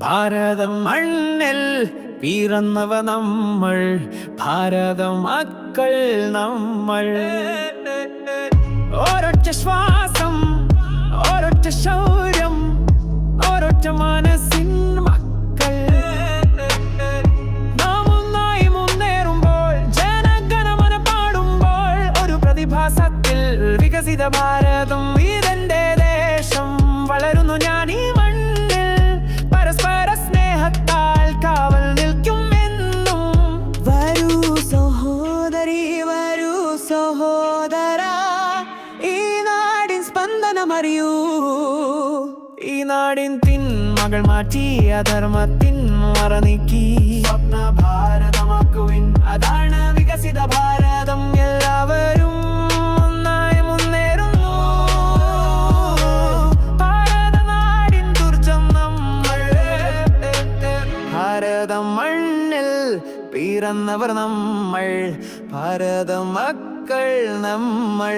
ഭാരതം മണ്ണിൽ പിറന്നവ നമ്മൾ, ഭാരതം മക്കൾ നമ്മൾ. ഒരൊറ്റ ശ്വാസം, ഒരൊറ്റ ശൗര്യം, ഒരൊറ്റ മനസ്സിൻ മക്കൾ. നാം ഒന്നായി മുന്നേറുമ്പോൾ, ജനഗണമന പാടുമ്പോൾ, ഒരു പ്രതിഭാസത്തിൽ വികസിത ഭാരതം ഇതെന്റെ ദേശം. വളരുന്നു ഞാൻ ഈ മണ്ണിൽ, പരസ്പര സ്നേഹത്താൽ കാവൽ നിൽക്കും എന്നും. വരൂ സഹോദരി, വരൂ സഹോദര, ഈ നാടിൻ സ്പന്ദനമറിയൂ. ഈ നാടിൻ തിന്മകൾ മാറ്റി അധർമ്മത്തിൻ മറനീക്കി സ്വപ്ന ഭാരതമാക്കുവിൻ, അതാണ് വികസിത ഭാരതം. എല്ലാവരും ഒന്നായി മുന്നേറുന്നു. ഭാരതനാടിൻ ദുർജം നമ്മൾ, ഭാരതം മണ്ണിൽ പിറന്നവർ നമ്മൾ, ഭാരത മക്കൾ നമ്മൾ.